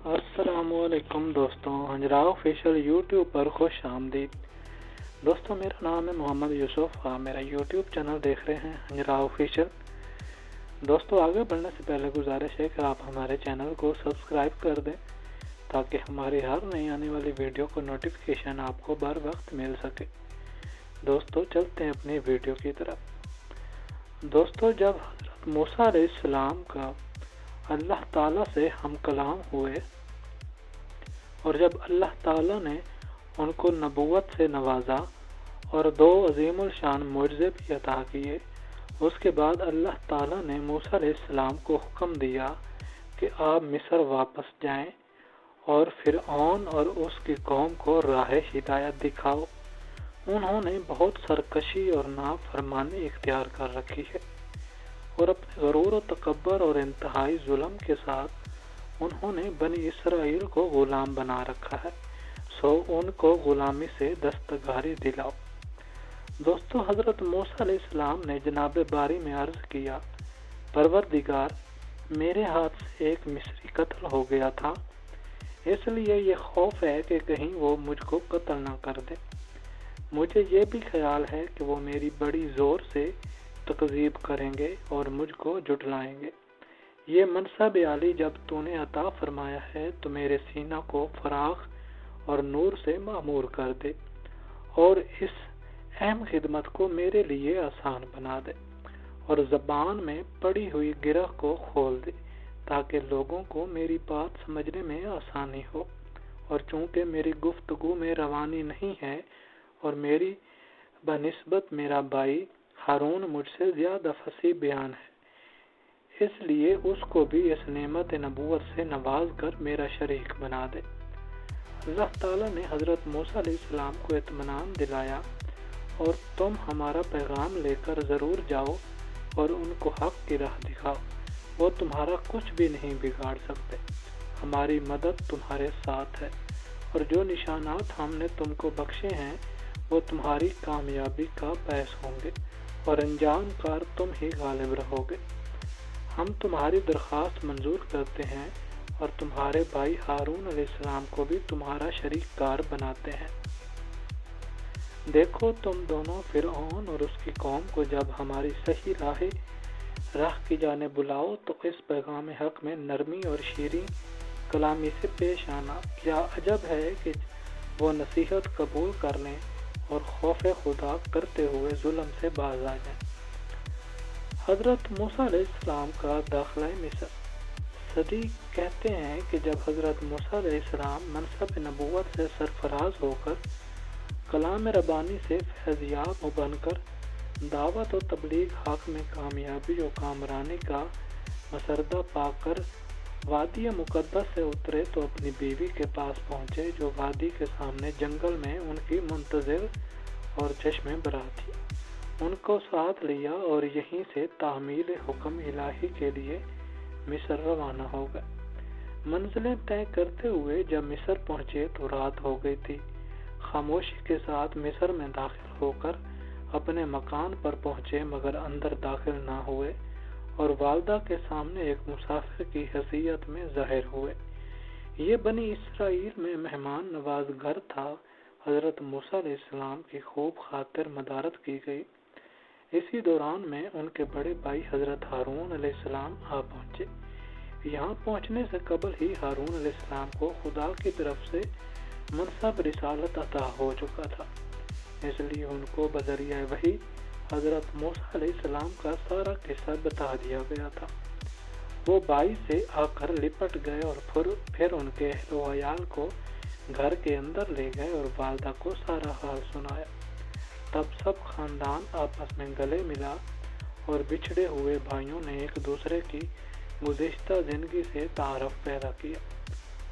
السلام علیکم دوستوں، ہنجرا آفیشیل یوٹیوب پر خوش آمدید۔ دوستوں، میرا نام ہے محمد یوسف، آپ میرا یوٹیوب چینل دیکھ رہے ہیں ہنجرا آفیشیل۔ دوستوں، آگے بڑھنے سے پہلے گزارش ہے کہ آپ ہمارے چینل کو سبسکرائب کر دیں تاکہ ہماری ہر نئی آنے والی ویڈیو کو نوٹیفیکیشن آپ کو بر وقت مل سکے۔ دوستوں، چلتے ہیں اپنی ویڈیو کی طرف۔ دوستوں، جب حضرت موسیٰ علیہ السلام کا اللہ تعالیٰ سے ہم کلام ہوئے اور جب اللہ تعالیٰ نے ان کو نبوت سے نوازا اور 2 عظیم الشان معجزے بھی عطا کیے، اس کے بعد اللہ تعالیٰ نے موسیٰ علیہ السلام کو حکم دیا کہ آپ مصر واپس جائیں اور فرعون اور اس کی قوم کو راہ ہدایت دکھاؤ۔ انہوں نے بہت سرکشی اور نافرمانی اختیار کر رکھی ہے اور اپنے غرور و تکبر اور انتہائی ظلم کے ساتھ انہوں نے بنی اسرائیل کو غلام بنا رکھا ہے، سو ان کو غلامی سے دستگاری دلاؤ۔ دوستو، حضرت موسیٰ علیہ السلام نے جناب باری میں عرض کیا، پروردگار، میرے ہاتھ سے ایک مصری قتل ہو گیا تھا، اس لیے یہ خوف ہے کہ کہیں وہ مجھ کو قتل نہ کر دے۔ مجھے یہ بھی خیال ہے کہ وہ میری بڑی زور سے تکذیب کریں گے اور مجھ کو جھٹلائیں گے۔ یہ منصب عالی جب تو نے عطا فرمایا ہے تو میرے سینہ کو فراخ اور نور سے معمور کر دے اور اس اہم خدمت کو میرے لیے آسان بنا دے اور زبان میں پڑی ہوئی گرہ کو کھول دے تاکہ لوگوں کو میری بات سمجھنے میں آسانی ہو، اور چونکہ میری گفتگو میں روانی نہیں ہے اور میری بنسبت میرا بھائی ہارون مجھ سے زیادہ فصیح بیان ہے، اس لیے اس کو بھی اس نعمت نبوت سے نواز کر میرا شریک بنا دے۔ اللہ تعالیٰ نے حضرت موسیٰ علیہ السلام کو اطمینان دلایا اور تم ہمارا پیغام لے کر ضرور جاؤ اور ان کو حق کی راہ دکھاؤ، وہ تمہارا کچھ بھی نہیں بگاڑ سکتے، ہماری مدد تمہارے ساتھ ہے، اور جو نشانات ہم نے تم کو بخشے ہیں وہ تمہاری کامیابی کا باعث ہوں گے اور انجام کار تم ہی غالب رہو گے۔ ہم تمہاری درخواست منظور کرتے ہیں اور تمہارے بھائی ہارون علیہ السلام کو بھی تمہارا شریک کار بناتے ہیں۔ دیکھو، تم دونوں فرعون اور اس کی قوم کو جب ہماری صحیح راہ کی جانب بلاؤ تو اس پیغام حق میں نرمی اور شیریں کلامی سے پیش آنا۔ کیا عجب ہے کہ وہ نصیحت قبول کرنے اور خوف خدا کرتے ہوئے ظلم سے باز آ جائیں۔ حضرت موسیٰ علیہ السلام کا داخلہ مصر۔ صدی کہتے ہیں کہ جب حضرت موسیٰ علیہ السلام منصب نبوت سے سرفراز ہو کر کلام ربانی سے فیضیاب بن کر دعوت و تبلیغ حق میں کامیابی و کامرانی کا مسردہ پا کر وادی مقدس سے اترے تو اپنی بیوی کے پاس پہنچے جو وادی کے سامنے جنگل میں ان کی منتظر اور چشم برا تھی۔ ان کو ساتھ لیا اور یہیں سے تعمیل حکم الہی کے لیے مصر روانہ ہو گئے۔ منزلیں طے کرتے ہوئے جب مصر پہنچے تو رات ہو گئی تھی۔ خاموشی کے ساتھ مصر میں داخل ہو کر اپنے مکان پر پہنچے مگر اندر داخل نہ ہوئے اور والدہ کے سامنے ایک مسافر کی حیثیت میں ظاہر ہوئے۔ یہ بنی اسرائیل میں مہمان نواز گھر تھا۔ حضرت موسیٰ علیہ السلام کی خوب خاطر مدارت کی گئی۔ اسی دوران میں ان کے بڑے بھائی حضرت ہارون علیہ السلام آ پہنچے۔ یہاں پہنچنے سے قبل ہی ہارون علیہ السلام کو خدا کی طرف سے منصب رسالت عطا ہو چکا تھا، اس لیے ان کو بذریعہ وحی حضرت موسیٰ علیہ السلام کا سارا قصہ بتا دیا گیا تھا۔ وہ بھائی سے آ کر لپٹ گئے اور پھر ان کے اہل و عیال کو گھر کے اندر لے گئے اور والدہ کو سارا حال سنایا۔ تب سب خاندان آپس میں گلے ملا اور بچھڑے ہوئے بھائیوں نے ایک دوسرے کی گزشتہ زندگی سے تعارف پیدا کیا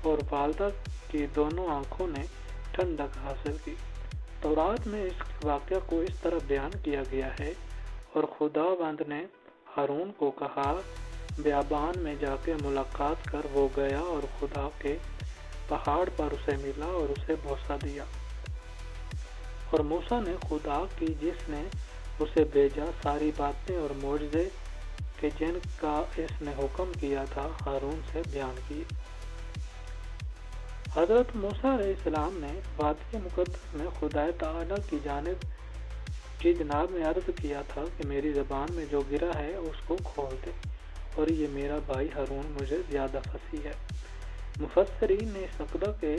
اور والدہ کی دونوں آنکھوں نے ٹھنڈک حاصل کی۔ تورات میں اس واقعہ کو اس طرح بیان کیا گیا ہے، اور خداوند نے ہارون کو کہا، بیابان میں جا کے ملاقات کر۔ وہ گیا اور خدا کے پہاڑ پر اسے ملا اور اسے بوسہ دیا، اور موسیٰ نے خدا کی جس نے اسے بھیجا ساری باتیں اور معجزے کہ جن کا اس نے حکم کیا تھا ہارون سے بیان کیے۔ حضرت موسیٰ علیہ السلام نے وادی مقدس میں خدا تعالیٰ کی جانب کی جناب میں عرض کیا تھا کہ میری زبان میں جو گرا ہے اس کو کھول دے، اور یہ میرا بھائی ہارون مجھے زیادہ فصیح ہے۔ مفسرین نے اس عقیدہ کے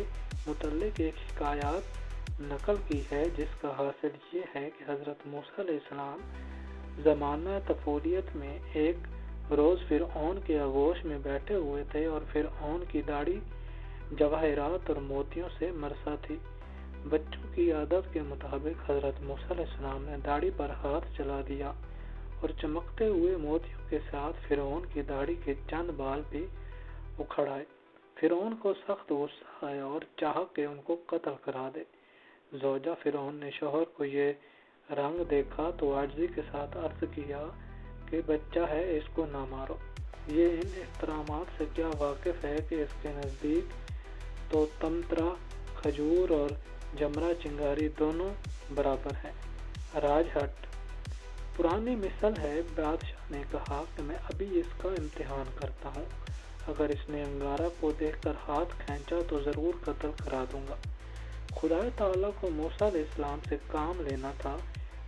متعلق ایک حکایات نقل کی ہے جس کا حاصل یہ ہے کہ حضرت موسیٰ علیہ السلام زمانہ طفولیت میں ایک روز فرعون کے آغوش میں بیٹھے ہوئے تھے اور فرعون کی داڑھی جواہرات اور موتیوں سے مرصع تھی۔ بچوں کی عادت کے مطابق حضرت موسیٰ علیہ السلام نے داڑھی پر ہاتھ چلا دیا اور چمکتے ہوئے موتیوں کے ساتھ فرعون کی داڑھی کے چند بال بھی اکھڑ آئے۔ فرعون کو سخت غصہ آیا اور چاہا کہ ان کو قتل کرا دے۔ زوجہ فرعون نے شوہر کو یہ رنگ دیکھا تو عاجزی کے ساتھ عرض کیا کہ بچہ ہے، اس کو نہ مارو۔ یہ ان احترامات سے کیا واقف ہے کہ اس کے نزدیک تو تمترا، کھجور اور جمرہ چنگاری دونوں برابر ہیں۔ راج ہٹ پرانی مثل ہے، بادشاہ نے کہا کہ میں ابھی اس کا امتحان کرتا ہوں، اگر اس نے انگارہ کو دیکھ کر ہاتھ کھینچا تو ضرور قتل کرا دوں گا۔ خدا تعالیٰ کو موسیٰ علیہ السلام سے کام لینا تھا،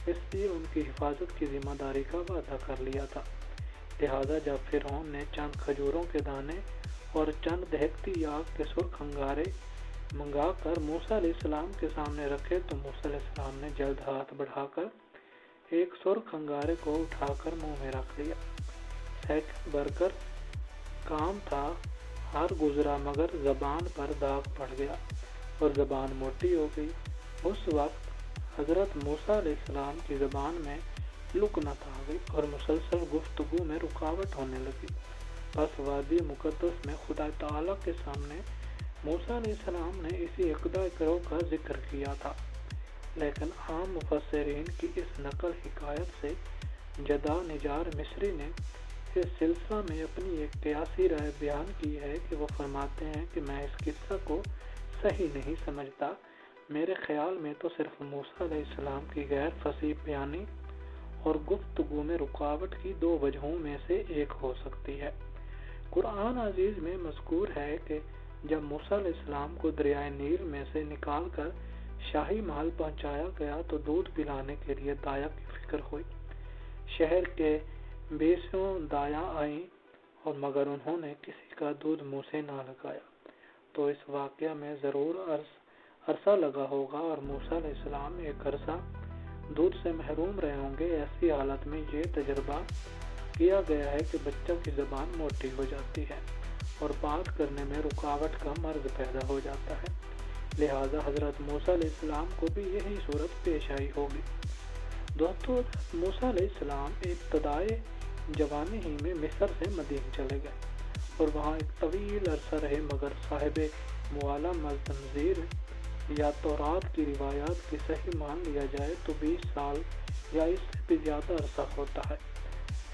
اس لیے ان کی حفاظت کی ذمہ داری کا وعدہ کر لیا تھا۔ لہٰذا جب فرعون نے چند کھجوروں کے دانے اور چند دہکتی آگ کے سرخ انگارے منگا کر موسیٰ علیہ السلام کے سامنے رکھے تو موسیٰ علیہ السلام نے جلد ہاتھ بڑھا کر ایک سرخ انگارے کو اٹھا کر منہ میں رکھ لیا۔ سیکنڈ بھر کر کام تھا، ہر گزرا مگر زبان پر داغ پڑ گیا اور زبان موٹی ہو گئی۔ اس وقت حضرت موسیٰ علیہ السلام کی زبان میں لکنت آ گئی اور مسلسل گفتگو میں رکاوٹ ہونے لگی۔ بس وادی مقدس میں خدا تعالیٰ کے سامنے موسیٰ علیہ السلام نے اسی عقدہ کرو کا ذکر کیا تھا، لیکن عام مفسرین کی اس نقل حکایت سے جدا نجار مصری نے اس سلسلہ میں اپنی ایک قیاسی رائے بیان کی ہے کہ وہ فرماتے ہیں کہ میں اس قصہ کو صحیح نہیں سمجھتا، میرے خیال میں تو صرف موسیٰ علیہ السلام کی غیر فصیح بیانی اور گفتگو میں رکاوٹ کی دو وجہوں میں سے ایک ہو سکتی ہے۔ قرآن عزیز میں مذکور ہے کہ جب موسیٰ علیہ السلام کو دریائے نیل میں سے نکال کر شاہی محل پہنچایا گیا تو دودھ پلانے کے لیے دایا کی فکر ہوئی۔ شہر کے 20 دایا آئیں اور مگر انہوں نے کسی کا دودھ منہ سے نہ لگایا، تو اس واقعہ میں ضرور عرصہ لگا ہوگا اور موسیٰ علیہ السلام ایک عرصہ دودھ سے محروم رہے ہوں گے۔ ایسی حالت میں یہ تجربہ کیا گیا ہے کہ بچوں کی زبان موٹی ہو جاتی ہے اور بات کرنے میں رکاوٹ کا مرض پیدا ہو جاتا ہے، لہٰذا حضرت موسیٰ علیہ السلام کو بھی یہی صورت پیش آئی ہوگی۔ دوستو، موسیٰ علیہ السلام ابتدائے جوانی ہی میں مصر سے مدین چلے گئے اور وہاں ایک طویل عرصہ رہے، مگر صاحب معلم تنظیر یا تورات کی روایات کی صحیح مان لیا جائے تو 20 سال یا اس سے بھی زیادہ عرصہ ہوتا ہے۔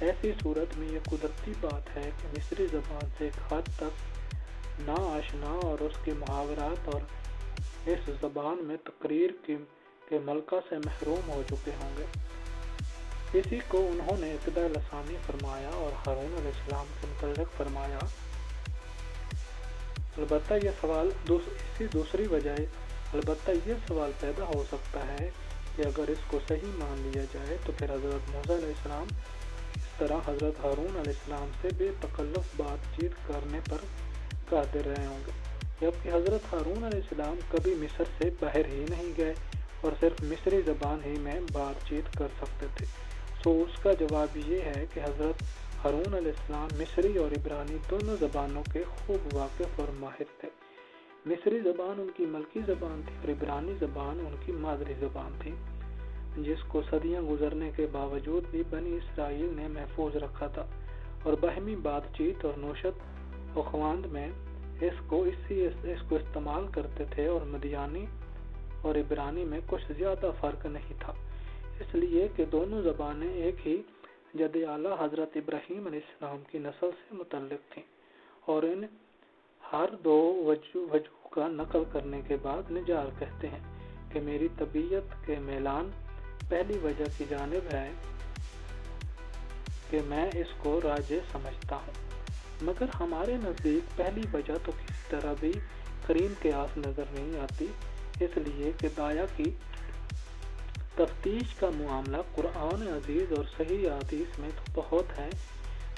ایسی صورت میں یہ قدرتی بات ہے کہ مصری زبان سے ایک حد تک نا آشنا اور اس کے محاورات اور اس زبان میں تقریر کے ملکہ سے محروم ہو چکے ہوں گے۔ اسی کو انہوں نے اقدہ لسانی فرمایا اور ہارون علیہ السلام کے متعلق فرمایا۔ البتہ یہ سوال پیدا ہو سکتا ہے کہ اگر اس کو صحیح مان لیا جائے تو پھر حضرت موسیٰ علیہ السلام اس طرح حضرت ہارون علیہ السلام سے بے تکلف بات چیت کرنے پر قادر رہے ہوں گے، جبکہ حضرت ہارون علیہ السلام کبھی مصر سے باہر ہی نہیں گئے اور صرف مصری زبان ہی میں بات چیت کر سکتے تھے۔ سو اس کا جواب یہ ہے کہ حضرت ہارون علیہ السلام مصری اور عبرانی دونوں زبانوں کے خوب واقف اور ماہر تھے۔ مصری زبان ان کی ملکی زبان تھی اور عبرانی زبان ان کی مادری زبان تھی، جس کو صدیاں گزرنے کے باوجود بھی بنی اسرائیل نے محفوظ رکھا تھا اور باہمی بات چیت اور نوشت و خواند میں اس کو استعمال کرتے تھے، اور مدیانی اور عبرانی میں کچھ زیادہ فرق نہیں تھا، اس لیے کہ دونوں زبانیں ایک ہی جد اعلیٰ حضرت ابراہیم علیہ السلام کی نسل سے متعلق تھیں، اور ان ہر دو وجہ کا نقل کرنے کے بعد نجار کہتے ہیں کہ میری طبیعت کے میلان پہلی وجہ کی جانب ہے کہ میں اس کو راجع سمجھتا ہوں، مگر ہمارے نزدیک پہلی وجہ تو کسی طرح بھی کریم کے آس نظر نہیں آتی، اس لیے کہ دایا کی تفتیش کا معاملہ قرآن عزیز اور صحیح حدیث میں تو بہت ہے،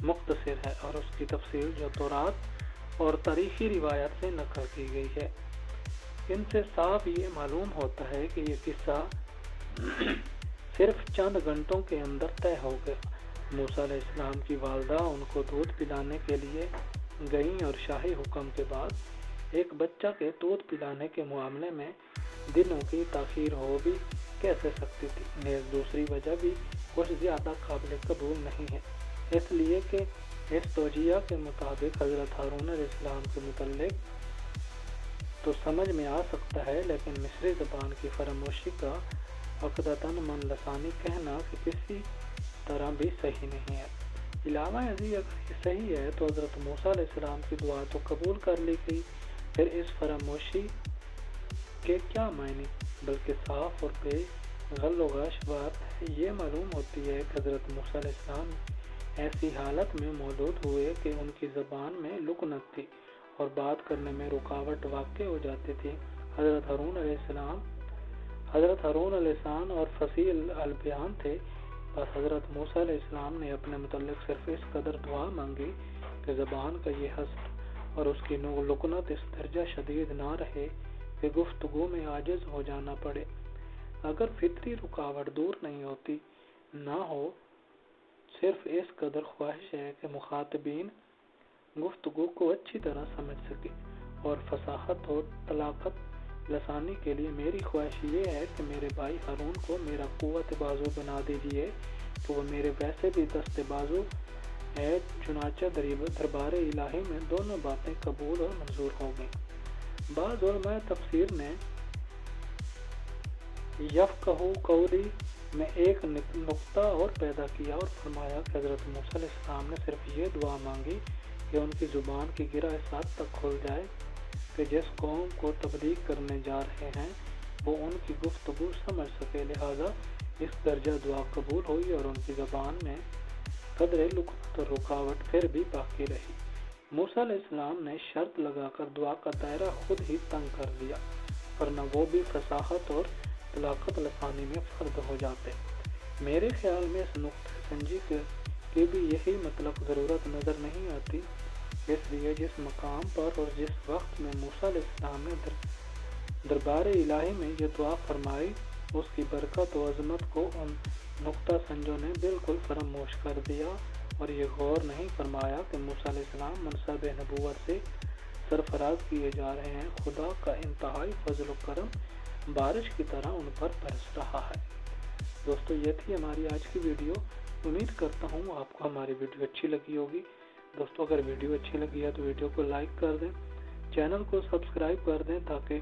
مختصر ہے، اور اس کی تفصیل جو تورات اور تاریخی روایت سے نقل کی گئی ہے، ان سے صاف یہ معلوم ہوتا ہے کہ یہ قصہ صرف چند گھنٹوں کے اندر طے ہو گیا۔ موسیٰ علیہ السلام کی والدہ ان کو دودھ پلانے کے لیے گئیں اور شاہی حکم کے بعد ایک بچہ کے دودھ پلانے کے معاملے میں دنوں کی تاخیر ہو بھی کیسے سکتی تھی؟ نیز دوسری وجہ بھی کچھ زیادہ قابل قبول نہیں ہے، اس لیے کہ اس توجیہ کے مطابق حضرت ہارون علیہ السلام کے متعلق تو سمجھ میں آ سکتا ہے، لیکن مصری زبان کی فراموشی کا عقدتاً من لسانی کہنا کہ کسی طرح بھی صحیح نہیں ہے۔ علاوہ ازیں اگر یہ صحیح ہے تو حضرت موسیٰ علیہ السلام کی دعا تو قبول کر لی گئی، پھر اس فراموشی کے کیا معنی؟ بلکہ صاف اور بے غل و غش بات یہ معلوم ہوتی ہے کہ حضرت موسیٰ علیہ السلام ایسی حالت میں موجود ہوئے کہ ان کی زبان میں لکنت تھی اور بات کرنے میں رکاوٹ واقع ہو جاتی تھی۔ حضرت ہارون علیہ السلام اور فصیح البیان تھے، بس حضرت موسیٰ علیہ السلام نے اپنے متعلق صرف اس قدر دعا مانگی کہ زبان کا یہ حسن اور اس کی لکنت اس درجہ شدید نہ رہے کہ گفتگو میں عاجز ہو جانا پڑے۔ اگر فطری رکاوٹ دور نہیں ہوتی نہ ہو، صرف اس قدر خواہش ہے کہ مخاطبین گفتگو کو اچھی طرح سمجھ سکے، اور فصاحت اور طلاقت لسانی کے لیے میری خواہش یہ ہے کہ میرے بھائی ہارون کو میرا قوت بازو بنا دیجیے کہ وہ میرے ویسے بھی دست بازو ہے۔ چنانچہ دربار الہی میں دونوں باتیں قبول اور منظور ہو گئیں۔ بعض علماء تفسیر نے یفقہوا قولی میں ایک نقطہ اور پیدا کیا اور فرمایا کہ حضرت موسیٰ علیہ السلام نے صرف یہ دعا مانگی کہ ان کی زبان کی گرہ اس حد تک کھل جائے کہ جس قوم کو تبلیغ کرنے جا رہے ہیں وہ ان کی گفتگو سمجھ سکے، لہذا اس درجہ دعا قبول ہوئی اور ان کی زبان میں قدر لکنت اور رکاوٹ پھر بھی باقی رہی۔ موسیٰ علیہ السلام نے شرط لگا کر دعا کا دائرہ خود ہی تنگ کر دیا، ورنہ وہ بھی فصاحت اور طلاقت لسانی میں فرد ہو جاتے۔ میرے خیال میں اس نقطہ سنجی کی بھی یہی مطلب ضرورت نظر نہیں آتی، اس لیے جس مقام پر اور جس وقت میں موسیٰ علیہ السلام نے دربار الہی میں یہ دعا فرمائی، اس کی برکت و عظمت کو ان نقطہ سنجوں نے بالکل فراموش کر دیا اور یہ غور نہیں فرمایا کہ موسیٰ علیہ السلام منصب نبوت سے سرفراز کیے جا رہے ہیں۔ خدا کا انتہائی فضل و کرم بارش کی طرح ان پر برس رہا ہے۔ دوستو، یہ تھی ہماری آج کی ویڈیو۔ امید کرتا ہوں آپ کو ہماری ویڈیو اچھی لگی ہوگی۔ دوستو، اگر ویڈیو اچھی لگی ہے تو ویڈیو کو لائک کر دیں، چینل کو سبسکرائب کر دیں تاکہ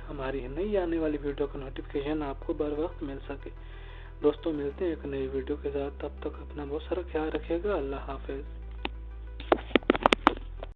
ہماری نئی آنے والی ویڈیو کا نوٹیفیکیشن آپ کو بر وقت مل سکے۔ دوستو، ملتے ہیں ایک نئی ویڈیو کے ساتھ، تب تک اپنا بہت سارا خیال رکھیے گا۔ اللہ حافظ۔